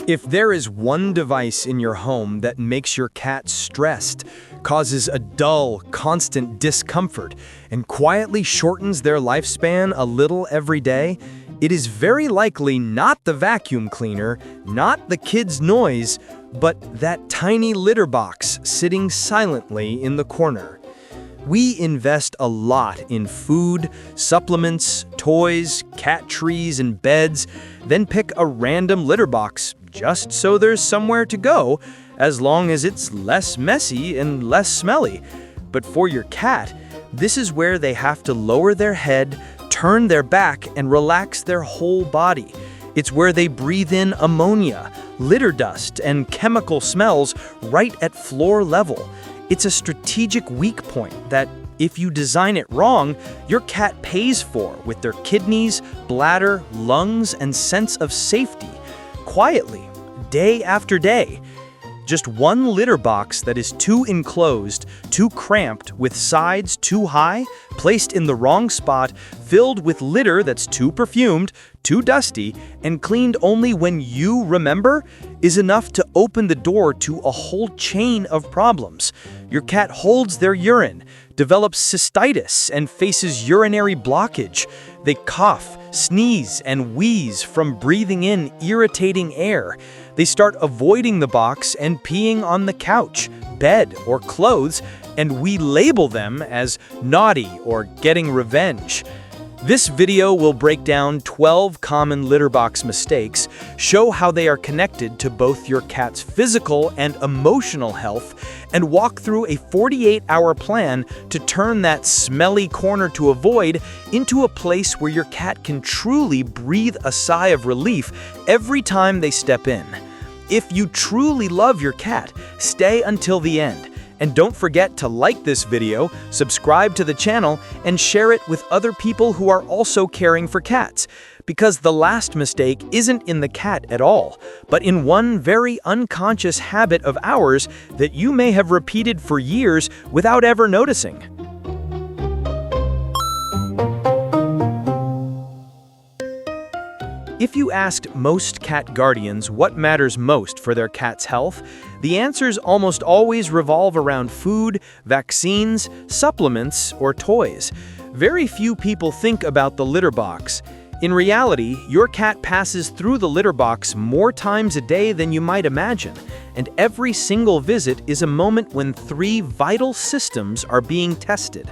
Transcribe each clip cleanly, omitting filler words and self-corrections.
If there is one device in your home that makes your cat stressed, causes a dull, constant discomfort, and quietly shortens their lifespan a little every day, it is very likely not the vacuum cleaner, not the kid's noise, but that tiny litter box sitting silently in the corner. We invest a lot in food, supplements, toys, cat trees, and beds, then pick a random litter box just so there's somewhere to go, as long as it's less messy and less smelly. But for your cat, this is where they have to lower their head, turn their back, and relax their whole body. It's where they breathe in ammonia, litter dust, and chemical smells right at floor level. It's a strategic weak point that, if you design it wrong, your cat pays for with their kidneys, bladder, lungs, and sense of safety. Quietly, day after day. Just one litter box that is too enclosed, too cramped, with sides too high, placed in the wrong spot, filled with litter that's too perfumed, too dusty, and cleaned only when you remember, is enough to open the door to a whole chain of problems. Your cat holds their urine, develops cystitis, and faces urinary blockage. They cough, sneeze, and wheeze from breathing in irritating air. They start avoiding the box and peeing on the couch, bed, or clothes, and we label them as naughty or getting revenge. This video will break down 12 common litter box mistakes, show how they are connected to both your cat's physical and emotional health, and walk through a 48-hour plan to turn that smelly corner to avoid into a place where your cat can truly breathe a sigh of relief every time they step in. If you truly love your cat, stay until the end. And don't forget to like this video, subscribe to the channel, and share it with other people who are also caring for cats. Because the last mistake isn't in the cat at all, but in one very unconscious habit of ours that you may have repeated for years without ever noticing. If you asked most cat guardians what matters most for their cat's health, the answers almost always revolve around food, vaccines, supplements, or toys. Very few people think about the litter box. In reality, your cat passes through the litter box more times a day than you might imagine, and every single visit is a moment when 3 vital systems are being tested: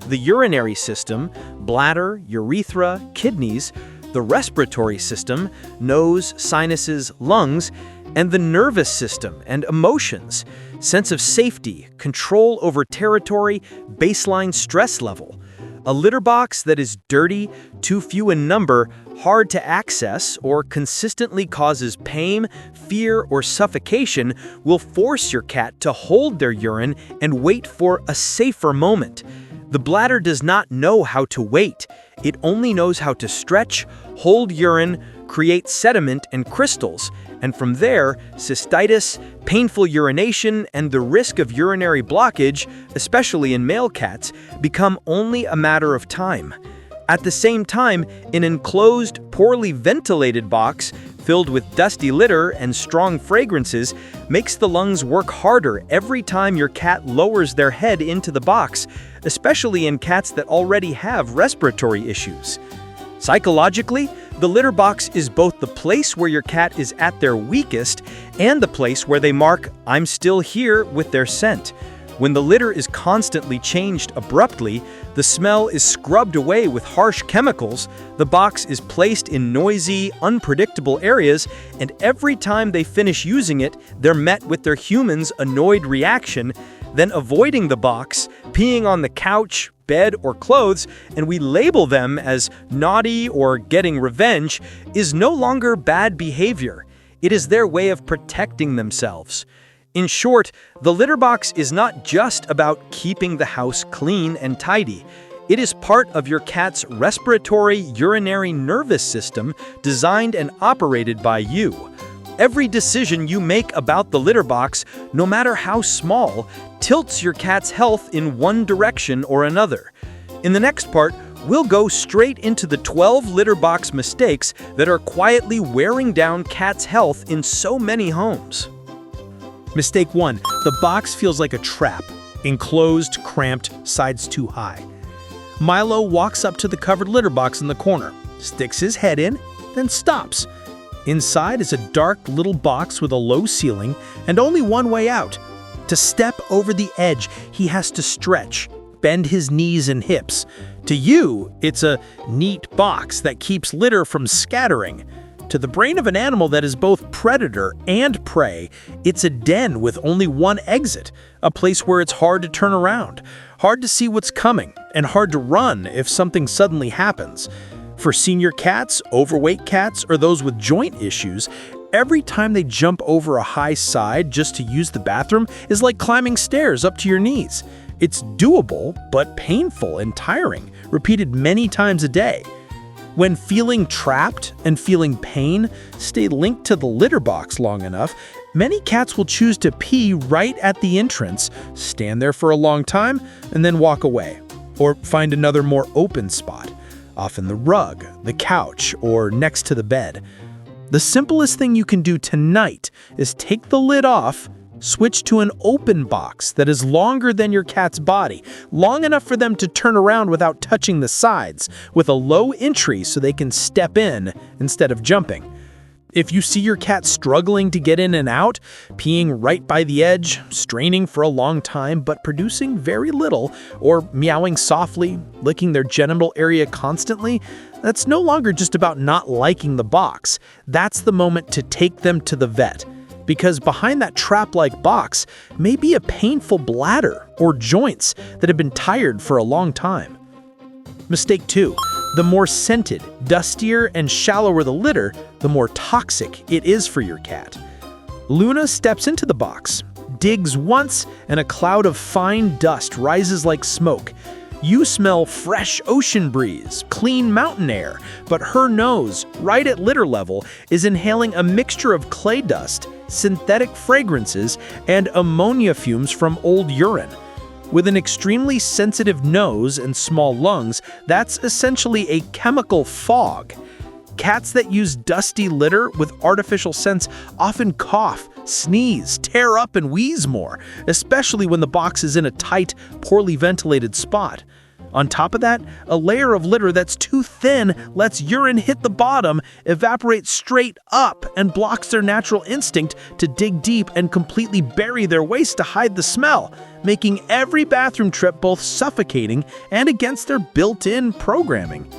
the urinary system, bladder, urethra, kidneys; the respiratory system, nose, sinuses, lungs; and the nervous system and emotions, sense of safety, control over territory, baseline stress level. A litter box that is dirty, too few in number, hard to access, or consistently causes pain, fear, or suffocation will force your cat to hold their urine and wait for a safer moment. The bladder does not know how to wait. It only knows how to stretch, hold urine, create sediment and crystals, and from there, cystitis, painful urination, and the risk of urinary blockage, especially in male cats, become only a matter of time. At the same time, an enclosed, poorly ventilated box filled with dusty litter and strong fragrances makes the lungs work harder every time your cat lowers their head into the box, especially in cats that already have respiratory issues. Psychologically, the litter box is both the place where your cat is at their weakest and the place where they mark "I'm still here" with their scent. When the litter is constantly changed abruptly, the smell is scrubbed away with harsh chemicals, the box is placed in noisy, unpredictable areas, and every time they finish using it, they're met with their human's annoyed reaction, then avoiding the box, peeing on the couch, bed, or clothes, and we label them as naughty or getting revenge, is no longer bad behavior. It is their way of protecting themselves. In short, the litter box is not just about keeping the house clean and tidy. It is part of your cat's respiratory, urinary nervous system designed and operated by you. Every decision you make about the litter box, no matter how small, tilts your cat's health in one direction or another. In the next part, we'll go straight into the 12 litter box mistakes that are quietly wearing down cats' health in so many homes. Mistake 1. The box feels like a trap. Enclosed, cramped, sides too high. Milo walks up to the covered litter box in the corner, sticks his head in, then stops. Inside is a dark little box with a low ceiling and only one way out. To step over the edge, he has to stretch, bend his knees and hips. To you, it's a neat box that keeps litter from scattering. To the brain of an animal that is both predator and prey, it's a den with only one exit, a place where it's hard to turn around, hard to see what's coming, and hard to run if something suddenly happens. For senior cats, overweight cats, or those with joint issues, every time they jump over a high side just to use the bathroom is like climbing stairs up to your knees. It's doable, but painful and tiring, repeated many times a day. When feeling trapped and feeling pain stay linked to the litter box long enough, many cats will choose to pee right at the entrance, stand there for a long time, and then walk away. Or find another more open spot, often the rug, the couch, or next to the bed. The simplest thing you can do tonight is take the lid off, switch to an open box that is longer than your cat's body, long enough for them to turn around without touching the sides, with a low entry so they can step in instead of jumping. If you see your cat struggling to get in and out, peeing right by the edge, straining for a long time but producing very little, or meowing softly, licking their genital area constantly, that's no longer just about not liking the box. That's the moment to take them to the vet. Because behind that trap-like box may be a painful bladder or joints that have been tired for a long time. Mistake 2. The more scented, dustier, and shallower the litter, the more toxic it is for your cat. Luna steps into the box, digs once, and a cloud of fine dust rises like smoke. You smell fresh ocean breeze, clean mountain air, but her nose, right at litter level, is inhaling a mixture of clay dust, synthetic fragrances, and ammonia fumes from old urine. With an extremely sensitive nose and small lungs, that's essentially a chemical fog. Cats that use dusty litter with artificial scents often cough, sneeze, tear up, and wheeze more, especially when the box is in a tight, poorly ventilated spot. On top of that, a layer of litter that's too thin lets urine hit the bottom, evaporate straight up, and blocks their natural instinct to dig deep and completely bury their waste to hide the smell, making every bathroom trip both suffocating and against their built-in programming.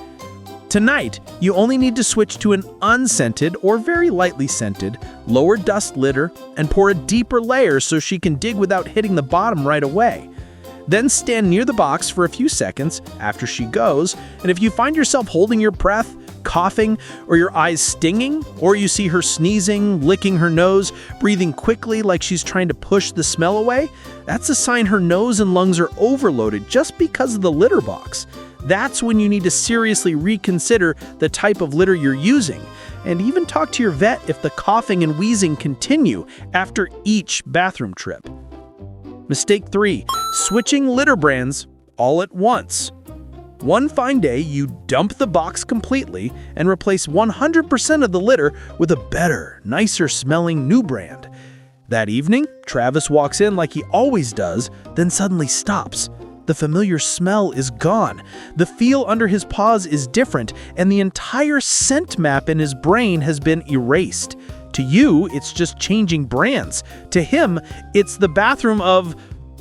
Tonight, you only need to switch to an unscented or very lightly scented, lower dust litter and pour a deeper layer so she can dig without hitting the bottom right away. Then stand near the box for a few seconds after she goes, and if you find yourself holding your breath, coughing, or your eyes stinging, or you see her sneezing, licking her nose, breathing quickly like she's trying to push the smell away, that's a sign her nose and lungs are overloaded just because of the litter box. That's when you need to seriously reconsider the type of litter you're using, and even talk to your vet if the coughing and wheezing continue after each bathroom trip. Mistake 3. Switching litter brands all at once. One fine day, you dump the box completely and replace 100% of the litter with a better, nicer smelling new brand. That evening, Travis walks in like he always does, then suddenly stops. The familiar smell is gone. The feel under his paws is different, and the entire scent map in his brain has been erased. To you, it's just changing brands. To him, it's the bathroom of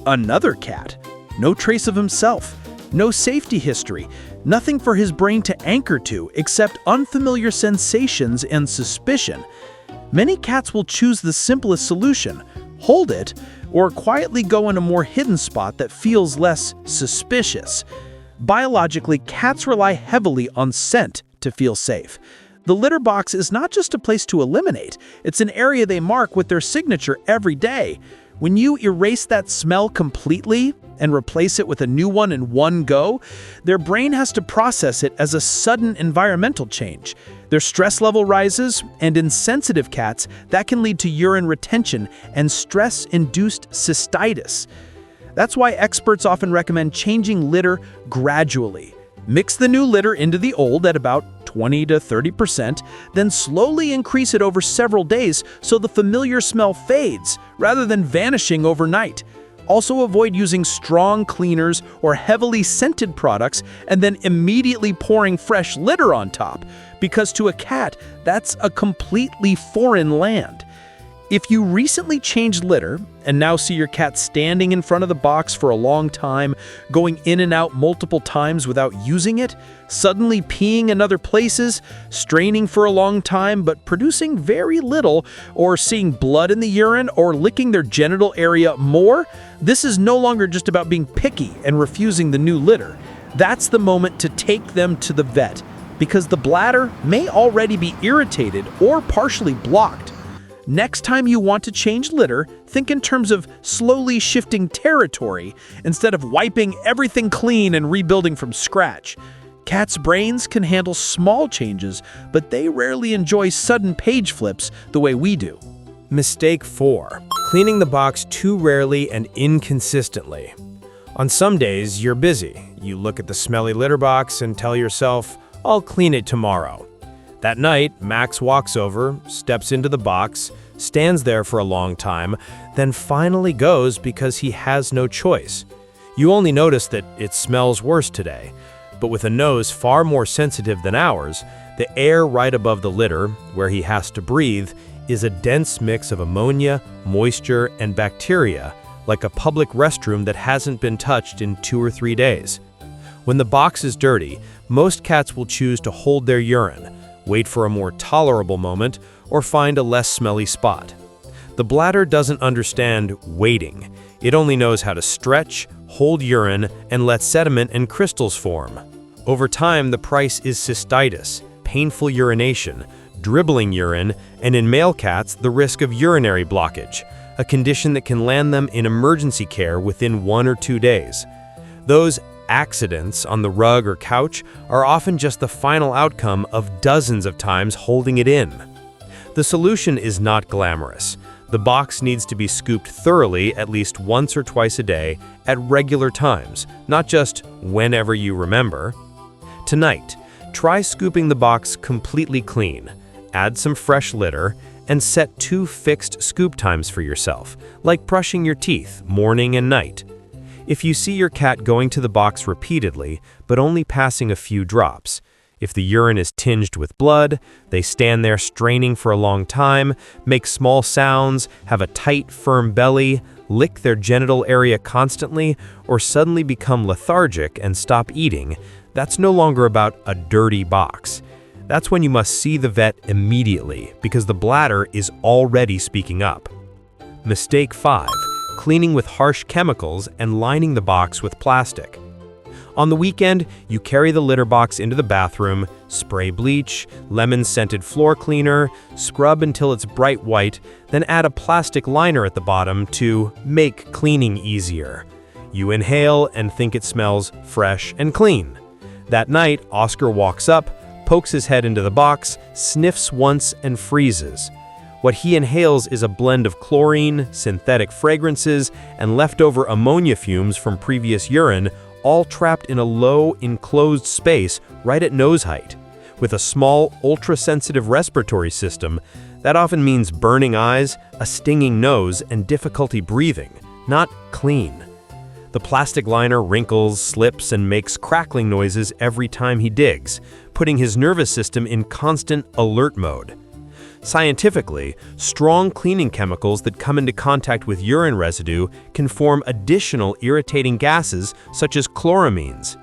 another cat. No trace of himself. No safety history. Nothing for his brain to anchor to except unfamiliar sensations and suspicion. Many cats will choose the simplest solution, hold it, or quietly go in a more hidden spot that feels less suspicious. Biologically, cats rely heavily on scent to feel safe. The litter box is not just a place to eliminate, it's an area they mark with their signature every day. When you erase that smell completely and replace it with a new one in one go, their brain has to process it as a sudden environmental change. Their stress level rises, and in sensitive cats, that can lead to urine retention and stress-induced cystitis. That's why experts often recommend changing litter gradually. Mix the new litter into the old at about 20 to 30%, then slowly increase it over several days so the familiar smell fades rather than vanishing overnight. Also avoid using strong cleaners or heavily scented products and then immediately pouring fresh litter on top, because to a cat, that's a completely foreign land. If you recently changed litter and now see your cat standing in front of the box for a long time, going in and out multiple times without using it, suddenly peeing in other places, straining for a long time but producing very little, or seeing blood in the urine or licking their genital area more, this is no longer just about being picky and refusing the new litter. That's the moment to take them to the vet, because the bladder may already be irritated or partially blocked. Next time you want to change litter, think in terms of slowly shifting territory instead of wiping everything clean and rebuilding from scratch. Cats' brains can handle small changes, but they rarely enjoy sudden page flips the way we do. Mistake 4. Cleaning the box too rarely and inconsistently. On some days, you're busy. You look at the smelly litter box and tell yourself, "I'll clean it tomorrow." That night, Max walks over, steps into the box, stands there for a long time, then finally goes because he has no choice. You only notice that it smells worse today, but with a nose far more sensitive than ours, the air right above the litter, where he has to breathe, is a dense mix of ammonia, moisture, and bacteria, like a public restroom that hasn't been touched in 2 or 3 days. When the box is dirty, most cats will choose to hold their urine, wait for a more tolerable moment, or find a less smelly spot. The bladder doesn't understand waiting. It only knows how to stretch, hold urine, and let sediment and crystals form. Over time, the price is cystitis, painful urination, dribbling urine, and in male cats, the risk of urinary blockage, a condition that can land them in emergency care within 1 or 2 days. Those accidents on the rug or couch are often just the final outcome of dozens of times holding it in. The solution is not glamorous. The box needs to be scooped thoroughly at least once or twice a day at regular times, not just whenever you remember. Tonight, try scooping the box completely clean, add some fresh litter, and set 2 fixed scoop times for yourself, like brushing your teeth morning and night. If you see your cat going to the box repeatedly, but only passing a few drops, if the urine is tinged with blood, they stand there straining for a long time, make small sounds, have a tight, firm belly, lick their genital area constantly, or suddenly become lethargic and stop eating, that's no longer about a dirty box. That's when you must see the vet immediately, because the bladder is already speaking up. Mistake 5. Cleaning with harsh chemicals and lining the box with plastic. On the weekend, you carry the litter box into the bathroom, spray bleach, lemon-scented floor cleaner, scrub until it's bright white, then add a plastic liner at the bottom to make cleaning easier. You inhale and think it smells fresh and clean. That night, Oscar walks up, pokes his head into the box, sniffs once, and freezes. What he inhales is a blend of chlorine, synthetic fragrances, and leftover ammonia fumes from previous urine, all trapped in a low, enclosed space right at nose height. With a small, ultra-sensitive respiratory system, that often means burning eyes, a stinging nose, and difficulty breathing, not clean. The plastic liner wrinkles, slips, and makes crackling noises every time he digs, putting his nervous system in constant alert mode. Scientifically, strong cleaning chemicals that come into contact with urine residue can form additional irritating gases such as chloramines.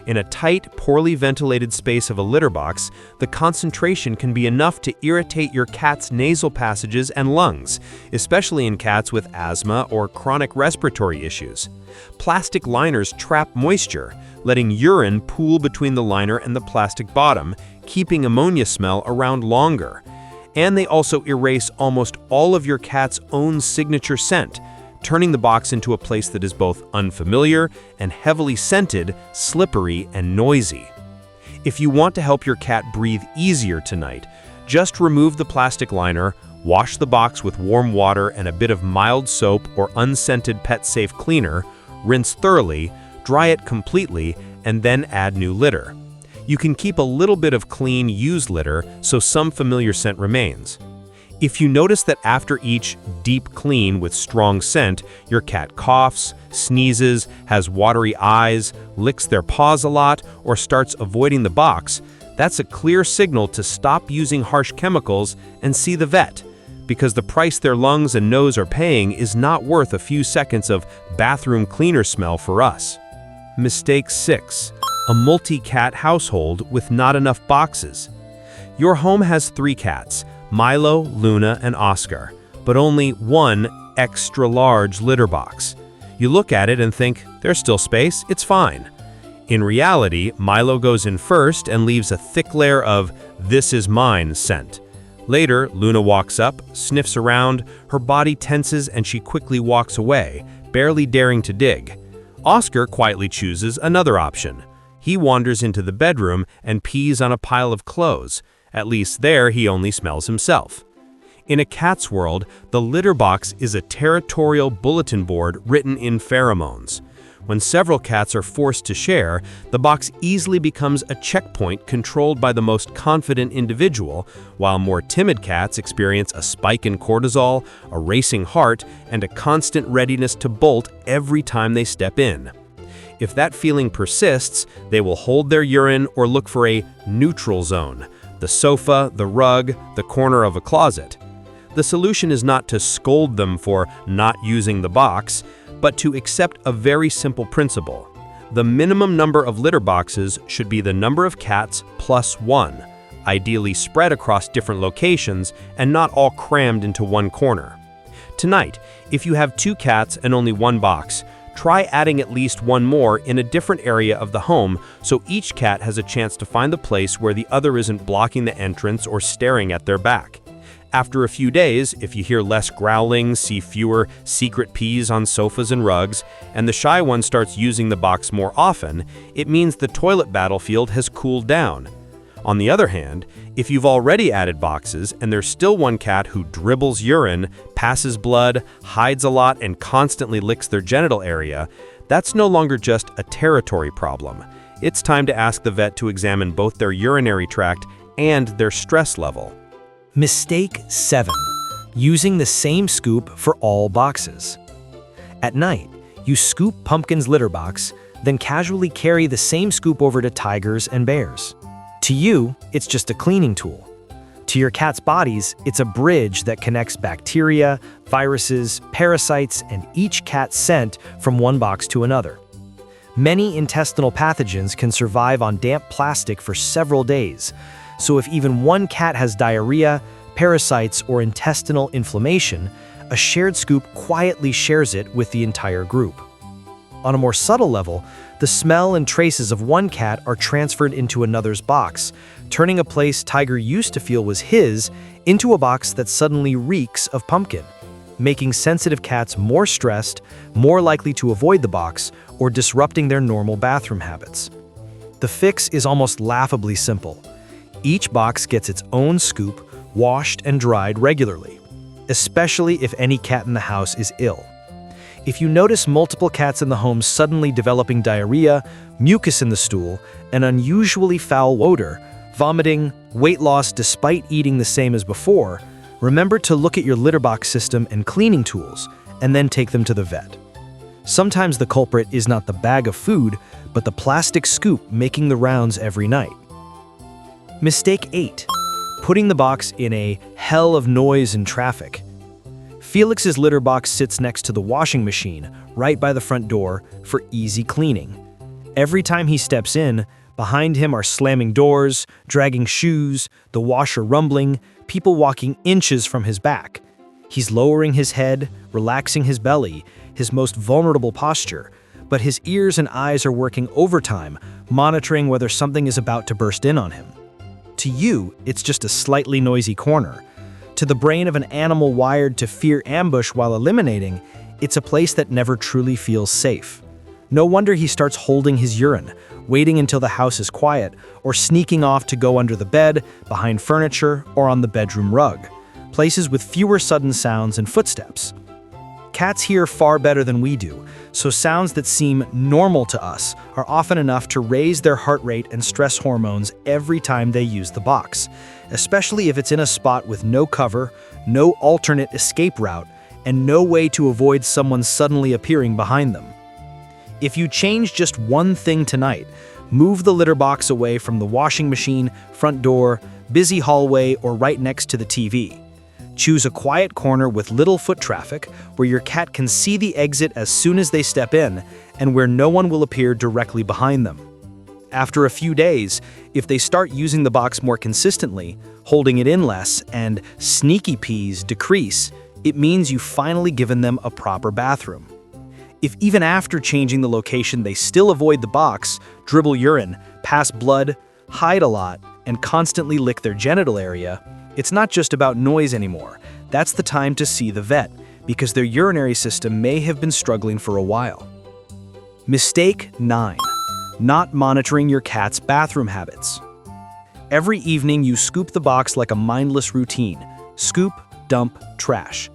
In a tight, poorly ventilated space of a litter box, the concentration can be enough to irritate your cat's nasal passages and lungs, especially in cats with asthma or chronic respiratory issues. Plastic liners trap moisture, letting urine pool between the liner and the plastic bottom, keeping ammonia smell around longer. And they also erase almost all of your cat's own signature scent, turning the box into a place that is both unfamiliar and heavily scented, slippery, and noisy. If you want to help your cat breathe easier tonight, just remove the plastic liner, wash the box with warm water and a bit of mild soap or unscented pet-safe cleaner, rinse thoroughly, dry it completely, and then add new litter. You can keep a little bit of clean, used litter so some familiar scent remains. If you notice that after each deep clean with strong scent, your cat coughs, sneezes, has watery eyes, licks their paws a lot, or starts avoiding the box, that's a clear signal to stop using harsh chemicals and see the vet, because the price their lungs and nose are paying is not worth a few seconds of bathroom cleaner smell for us. Mistake 6. A multi-cat household with not enough boxes. Your home has 3 cats, Milo, Luna, and Oscar, but only one extra-large litter box. You look at it and think, there's still space, it's fine. In reality, Milo goes in first and leaves a thick layer of "this is mine" scent. Later, Luna walks up, sniffs around, her body tenses and she quickly walks away, barely daring to dig. Oscar quietly chooses another option. He wanders into the bedroom and pees on a pile of clothes. At least there he only smells himself. In a cat's world, the litter box is a territorial bulletin board written in pheromones. When several cats are forced to share, the box easily becomes a checkpoint controlled by the most confident individual, while more timid cats experience a spike in cortisol, a racing heart, and a constant readiness to bolt every time they step in. If that feeling persists, they will hold their urine or look for a neutral zone, the sofa, the rug, the corner of a closet. The solution is not to scold them for not using the box, but to accept a very simple principle. The minimum number of litter boxes should be the number of cats plus 1, ideally spread across different locations and not all crammed into one corner. Tonight, if you have 2 cats and only 1 box, try adding at least 1 more in a different area of the home so each cat has a chance to find the place where the other isn't blocking the entrance or staring at their back. After a few days, if you hear less growling, see fewer secret pees on sofas and rugs, and the shy one starts using the box more often, it means the toilet battlefield has cooled down. On the other hand, if you've already added boxes and there's still one cat who dribbles urine, passes blood, hides a lot, and constantly licks their genital area, that's no longer just a territory problem. It's time to ask the vet to examine both their urinary tract and their stress level. Mistake 7. Using the same scoop for all boxes. At night, you scoop Pumpkin's litter box, then casually carry the same scoop over to Tiger's and Bear's. To you, it's just a cleaning tool. To your cat's bodies, it's a bridge that connects bacteria, viruses, parasites, and each cat's scent from one box to another. Many intestinal pathogens can survive on damp plastic for several days, so if even one cat has diarrhea, parasites, or intestinal inflammation, a shared scoop quietly shares it with the entire group. On a more subtle level, the smell and traces of one cat are transferred into another's box, turning a place Tiger used to feel was his into a box that suddenly reeks of Pumpkin, making sensitive cats more stressed, more likely to avoid the box, or disrupting their normal bathroom habits. The fix is almost laughably simple. Each box gets its own scoop, washed and dried regularly, especially if any cat in the house is ill. If you notice multiple cats in the home suddenly developing diarrhea, mucus in the stool, an unusually foul odor, vomiting, weight loss despite eating the same as before, remember to look at your litter box system and cleaning tools, and then take them to the vet. Sometimes the culprit is not the bag of food, but the plastic scoop making the rounds every night. Mistake 8. Putting the box in a hell of noise and traffic. Felix's litter box sits next to the washing machine, right by the front door, for easy cleaning. Every time he steps in, behind him are slamming doors, dragging shoes, the washer rumbling, people walking inches from his back. He's lowering his head, relaxing his belly, his most vulnerable posture, but his ears and eyes are working overtime, monitoring whether something is about to burst in on him. To you, it's just a slightly noisy corner. To the brain of an animal wired to fear ambush while eliminating, it's a place that never truly feels safe. No wonder he starts holding his urine, waiting until the house is quiet, or sneaking off to go under the bed, behind furniture, or on the bedroom rug, places with fewer sudden sounds and footsteps. Cats hear far better than we do, so sounds that seem normal to us are often enough to raise their heart rate and stress hormones every time they use the box, especially if it's in a spot with no cover, no alternate escape route, and no way to avoid someone suddenly appearing behind them. If you change just one thing tonight, move the litter box away from the washing machine, front door, busy hallway, or right next to the TV. Choose a quiet corner with little foot traffic where your cat can see the exit as soon as they step in and where no one will appear directly behind them. After a few days, if they start using the box more consistently, holding it in less, and sneaky pees decrease, it means you've finally given them a proper bathroom. If even after changing the location they still avoid the box, dribble urine, pass blood, hide a lot, and constantly lick their genital area, it's not just about noise anymore. That's the time to see the vet, because their urinary system may have been struggling for a while. Mistake 9. Not monitoring your cat's bathroom habits. Every evening you scoop the box like a mindless routine. Scoop, dump, trash.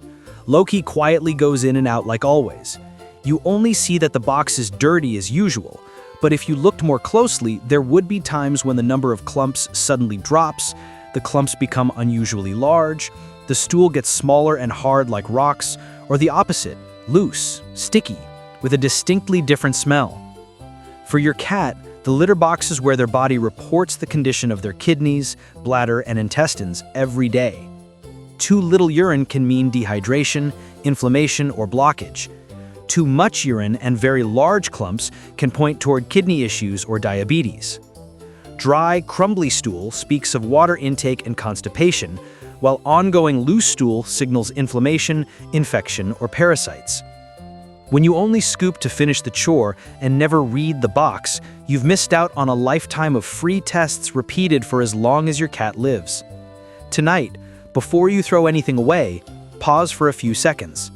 Loki quietly goes in and out like always. You only see that the box is dirty as usual, but if you looked more closely, there would be times when the number of clumps suddenly drops, the clumps become unusually large, the stool gets smaller and hard like rocks, or the opposite, loose, sticky, with a distinctly different smell. For your cat, the litter box is where their body reports the condition of their kidneys, bladder, and intestines every day. Too little urine can mean dehydration, inflammation, or blockage. Too much urine and very large clumps can point toward kidney issues or diabetes. Dry, crumbly stool speaks of water intake and constipation, while ongoing loose stool signals inflammation, infection, or parasites. When you only scoop to finish the chore and never read the box, you've missed out on a lifetime of free tests repeated for as long as your cat lives. Tonight, before you throw anything away, pause for a few seconds.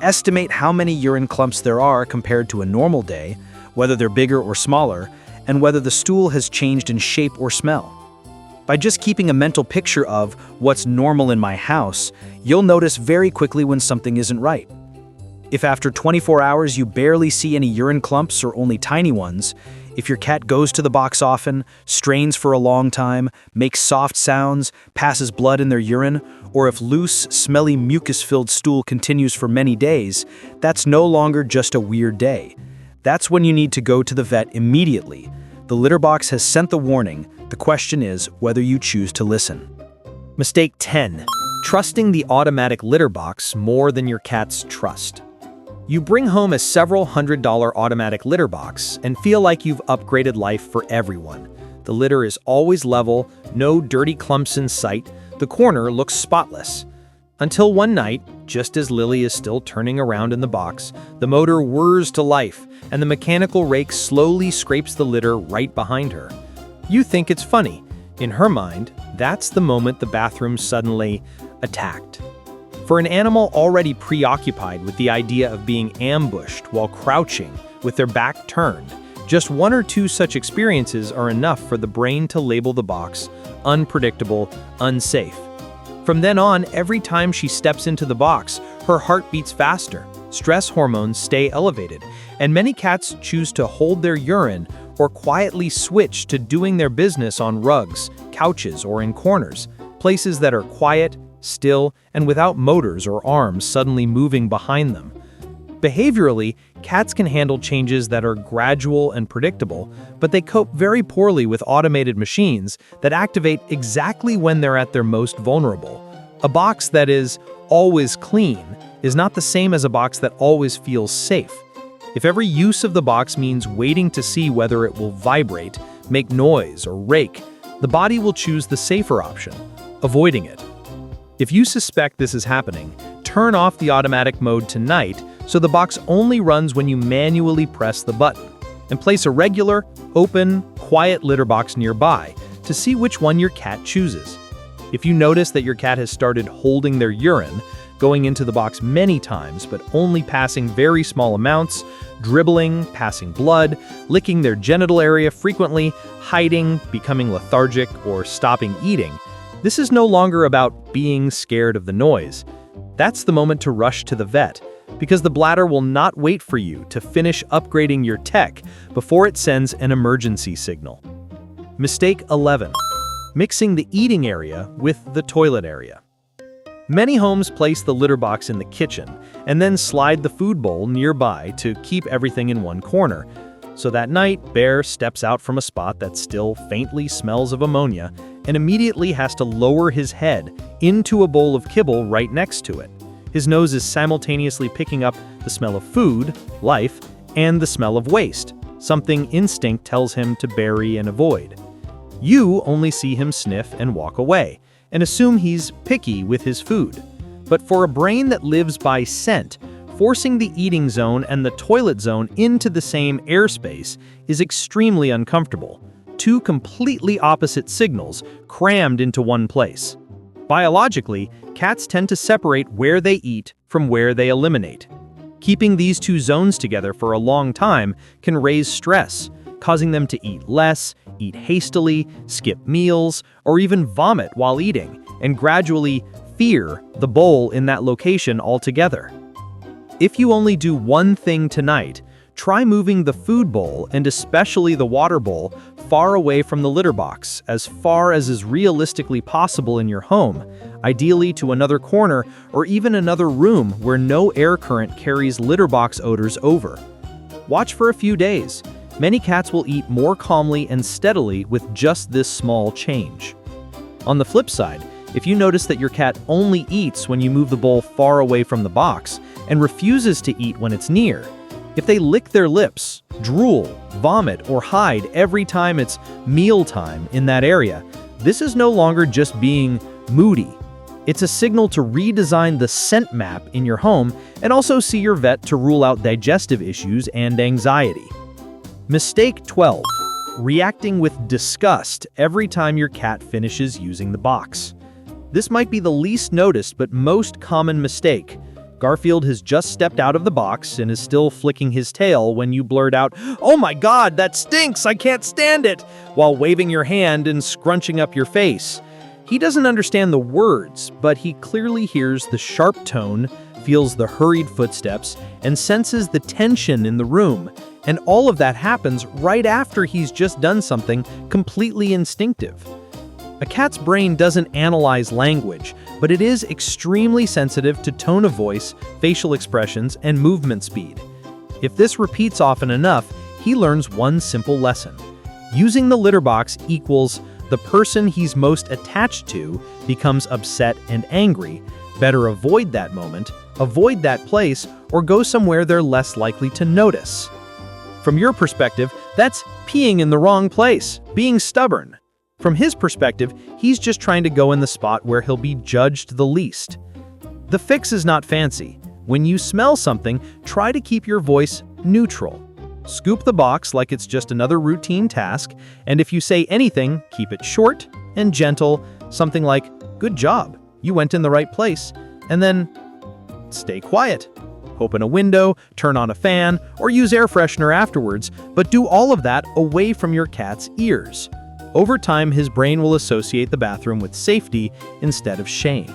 Estimate how many urine clumps there are compared to a normal day, whether they're bigger or smaller, and whether the stool has changed in shape or smell. By just keeping a mental picture of what's normal in my house, you'll notice very quickly when something isn't right. If after 24 hours you barely see any urine clumps or only tiny ones, if your cat goes to the box often, strains for a long time, makes soft sounds, passes blood in their urine, or if loose, smelly, mucus-filled stool continues for many days, that's no longer just a weird day. That's when you need to go to the vet immediately. The litter box has sent the warning. The question is whether you choose to listen. Mistake 10. Trusting the automatic litter box more than your cat's trust. You bring home a several $100 automatic litter box and feel like you've upgraded life for everyone. The litter is always level, no dirty clumps in sight, the corner looks spotless. Until one night, just as Lily is still turning around in the box, the motor whirs to life, and the mechanical rake slowly scrapes the litter right behind her. You think it's funny. In her mind, that's the moment the bathroom's suddenly attacked. For an animal already preoccupied with the idea of being ambushed while crouching with their back turned, just one or two such experiences are enough for the brain to label the box unpredictable, unsafe. From then on, every time she steps into the box, her heart beats faster, stress hormones stay elevated, and many cats choose to hold their urine or quietly switch to doing their business on rugs, couches, or in corners, places that are quiet, still, and without motors or arms suddenly moving behind them. Behaviorally, cats can handle changes that are gradual and predictable, but they cope very poorly with automated machines that activate exactly when they're at their most vulnerable. A box that is always clean is not the same as a box that always feels safe. If every use of the box means waiting to see whether it will vibrate, make noise, or rake, the body will choose the safer option, avoiding it. If you suspect this is happening, turn off the automatic mode tonight so the box only runs when you manually press the button, and place a regular, open, quiet litter box nearby to see which one your cat chooses. If you notice that your cat has started holding their urine, going into the box many times but only passing very small amounts, dribbling, passing blood, licking their genital area frequently, hiding, becoming lethargic, or stopping eating, this is no longer about being scared of the noise. That's the moment to rush to the vet, because the bladder will not wait for you to finish upgrading your tech before it sends an emergency signal. Mistake 11. Mixing the eating area with the toilet area. Many homes place the litter box in the kitchen and then slide the food bowl nearby to keep everything in one corner. So that night, Bear steps out from a spot that still faintly smells of ammonia and immediately has to lower his head into a bowl of kibble right next to it. His nose is simultaneously picking up the smell of food, life, and the smell of waste, something instinct tells him to bury and avoid. You only see him sniff and walk away, and assume he's picky with his food. But for a brain that lives by scent, forcing the eating zone and the toilet zone into the same airspace is extremely uncomfortable. Two completely opposite signals crammed into one place. Biologically, cats tend to separate where they eat from where they eliminate. Keeping these two zones together for a long time can raise stress, causing them to eat less, eat hastily, skip meals, or even vomit while eating, and gradually fear the bowl in that location altogether. If you only do one thing tonight, try moving the food bowl, and especially the water bowl, far away from the litter box, as far as is realistically possible in your home, ideally to another corner or even another room where no air current carries litter box odors over. Watch for a few days. Many cats will eat more calmly and steadily with just this small change. On the flip side, if you notice that your cat only eats when you move the bowl far away from the box and refuses to eat when it's near, if they lick their lips, drool, vomit, or hide every time it's mealtime in that area, this is no longer just being moody. It's a signal to redesign the scent map in your home and also see your vet to rule out digestive issues and anxiety. Mistake 12. Reacting with disgust every time your cat finishes using the box. This might be the least noticed but most common mistake. Garfield has just stepped out of the box and is still flicking his tail when you blurt out, "Oh my God, that stinks, I can't stand it," while waving your hand and scrunching up your face. He doesn't understand the words, but he clearly hears the sharp tone, feels the hurried footsteps, and senses the tension in the room. And all of that happens right after he's just done something completely instinctive. A cat's brain doesn't analyze language, but it is extremely sensitive to tone of voice, facial expressions, and movement speed. If this repeats often enough, he learns one simple lesson. Using the litter box equals the person he's most attached to becomes upset and angry. Better avoid that moment, avoid that place, or go somewhere they're less likely to notice. From your perspective, that's peeing in the wrong place, being stubborn. From his perspective, he's just trying to go in the spot where he'll be judged the least. The fix is not fancy. When you smell something, try to keep your voice neutral. Scoop the box like it's just another routine task, and if you say anything, keep it short and gentle, something like, "Good job, you went in the right place," and then stay quiet. Open a window, turn on a fan, or use air freshener afterwards, but do all of that away from your cat's ears. Over time, his brain will associate the bathroom with safety instead of shame.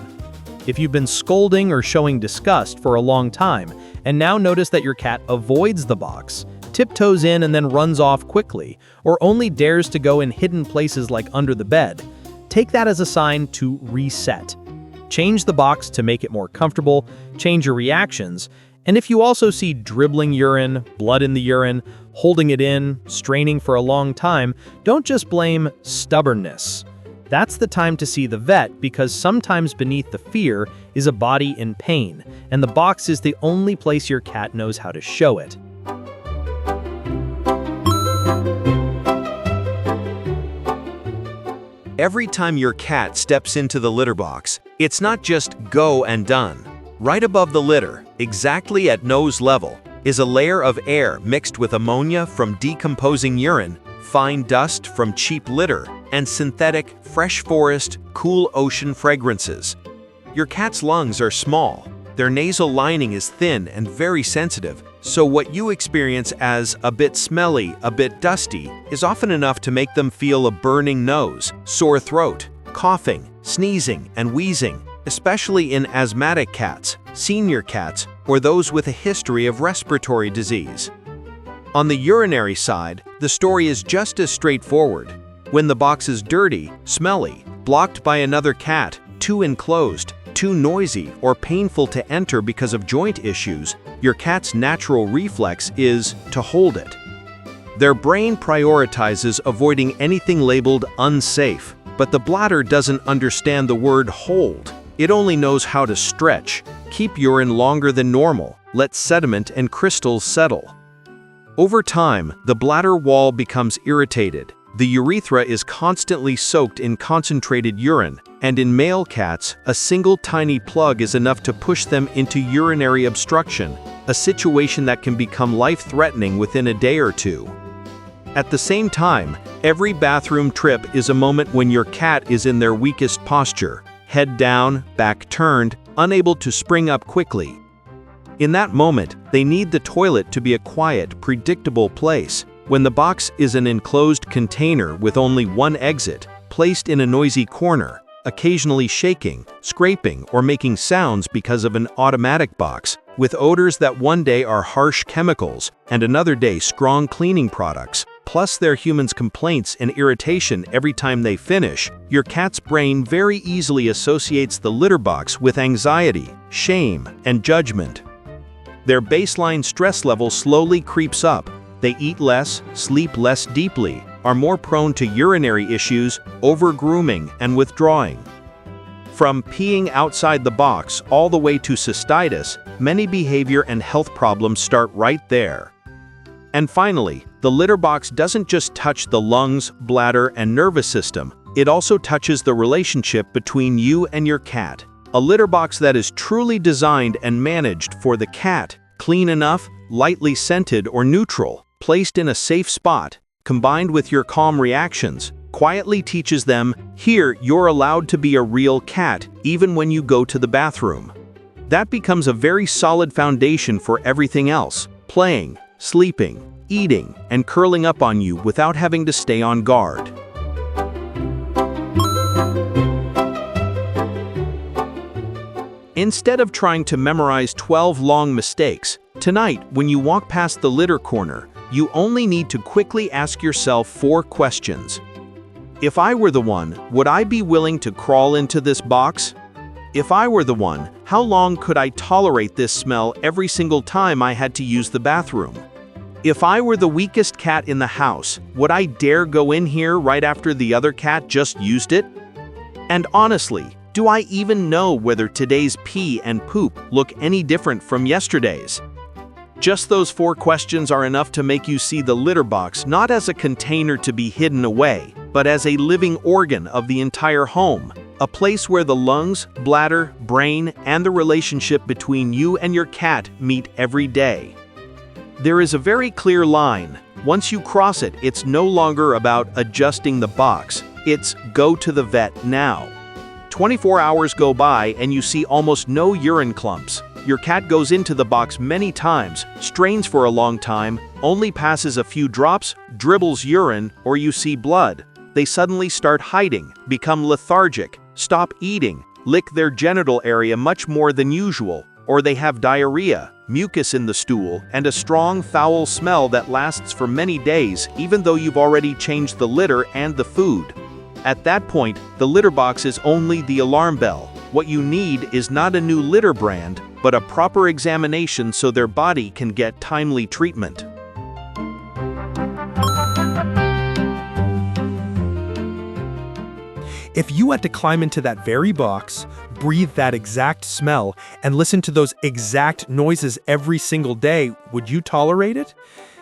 If you've been scolding or showing disgust for a long time, and now notice that your cat avoids the box, tiptoes in and then runs off quickly, or only dares to go in hidden places like under the bed, take that as a sign to reset. Change the box to make it more comfortable, change your reactions, and if you also see dribbling urine, blood in the urine, holding it in, straining for a long time, don't just blame stubbornness. That's the time to see the vet, because sometimes beneath the fear is a body in pain, and the box is the only place your cat knows how to show it. Every time your cat steps into the litter box, it's not just go and done. Right above the litter, exactly at nose level, is a layer of air mixed with ammonia from decomposing urine, fine dust from cheap litter, and synthetic, fresh forest, cool ocean fragrances. Your cat's lungs are small. Their nasal lining is thin and very sensitive, so what you experience as a bit smelly, a bit dusty, is often enough to make them feel a burning nose, sore throat, coughing, sneezing, and wheezing, especially in asthmatic cats, senior cats, or those with a history of respiratory disease. On the urinary side, the story is just as straightforward. When the box is dirty, smelly, blocked by another cat, too enclosed, too noisy, or painful to enter because of joint issues, your cat's natural reflex is to hold it. Their brain prioritizes avoiding anything labeled unsafe, but the bladder doesn't understand the word hold. It only knows how to stretch, keep urine longer than normal, let sediment and crystals settle. Over time, the bladder wall becomes irritated. The urethra is constantly soaked in concentrated urine, and in male cats, a single tiny plug is enough to push them into urinary obstruction, a situation that can become life-threatening within a day or two. At the same time, every bathroom trip is a moment when your cat is in their weakest posture, head down, back turned, unable to spring up quickly. In that moment, they need the toilet to be a quiet, predictable place. When the box is an enclosed container with only one exit, placed in a noisy corner, occasionally shaking, scraping, or making sounds because of an automatic box, with odors that one day are harsh chemicals and another day strong cleaning products, plus their human's complaints and irritation every time they finish, your cat's brain very easily associates the litter box with anxiety, shame, and judgment. Their baseline stress level slowly creeps up. They eat less, sleep less deeply, are more prone to urinary issues, over-grooming, and withdrawing. From peeing outside the box all the way to cystitis, many behavior and health problems start right there. And finally, the litter box doesn't just touch the lungs, bladder, and nervous system, it also touches the relationship between you and your cat. A litter box that is truly designed and managed for the cat, clean enough, lightly scented or neutral, placed in a safe spot, combined with your calm reactions, quietly teaches them, here you're allowed to be a real cat, even when you go to the bathroom. That becomes a very solid foundation for everything else, playing, sleeping, eating, and curling up on you without having to stay on guard. Instead of trying to memorize 12 long mistakes, tonight, when you walk past the litter corner, you only need to quickly ask yourself 4 questions. If I were the one, would I be willing to crawl into this box? If I were the one, how long could I tolerate this smell every single time I had to use the bathroom? If I were the weakest cat in the house, would I dare go in here right after the other cat just used it? And honestly, do I even know whether today's pee and poop look any different from yesterday's? Just those 4 questions are enough to make you see the litter box not as a container to be hidden away, but as a living organ of the entire home, a place where the lungs, bladder, brain, and the relationship between you and your cat meet every day. There is a very clear line. Once you cross it, it's no longer about adjusting the box, it's go to the vet now. 24 hours go by and you see almost no urine clumps. Your cat goes into the box many times, strains for a long time, only passes a few drops, dribbles urine, or you see blood. They suddenly start hiding, become lethargic, stop eating, lick their genital area much more than usual, or they have diarrhea, mucus in the stool, and a strong foul smell that lasts for many days even though you've already changed the litter and the food. At that point, the litter box is only the alarm bell. What you need is not a new litter brand, but a proper examination so their body can get timely treatment. If you had to climb into that very box, breathe that exact smell, and listen to those exact noises every single day, would you tolerate it?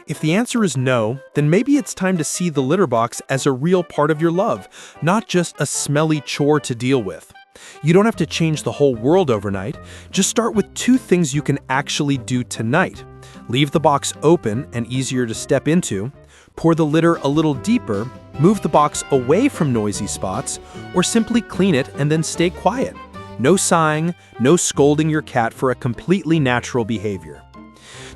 If the answer is no, then maybe it's time to see the litter box as a real part of your love, not just a smelly chore to deal with. You don't have to change the whole world overnight. Just start with 2 things you can actually do tonight. Leave the box open and easier to step into, pour the litter a little deeper, move the box away from noisy spots, or simply clean it and then stay quiet. No sighing, no scolding your cat for a completely natural behavior.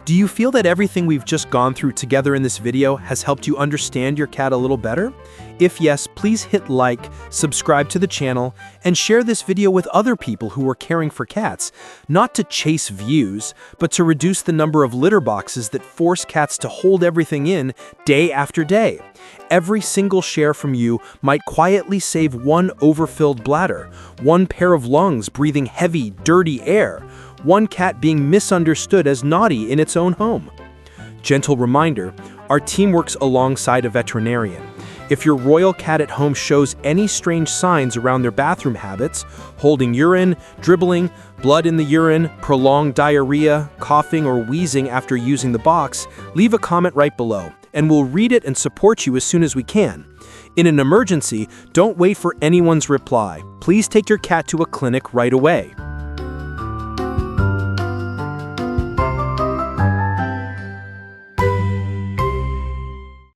Do you feel that everything we've just gone through together in this video has helped you understand your cat a little better? If yes, please hit like, subscribe to the channel, and share this video with other people who are caring for cats, not to chase views, but to reduce the number of litter boxes that force cats to hold everything in day after day. Every single share from you might quietly save one overfilled bladder, one pair of lungs breathing heavy, dirty air, one cat being misunderstood as naughty in its own home. Gentle reminder, our team works alongside a veterinarian. If your royal cat at home shows any strange signs around their bathroom habits, holding urine, dribbling, blood in the urine, prolonged diarrhea, coughing, or wheezing after using the box, leave a comment right below, and we'll read it and support you as soon as we can. In an emergency, don't wait for anyone's reply. Please take your cat to a clinic right away.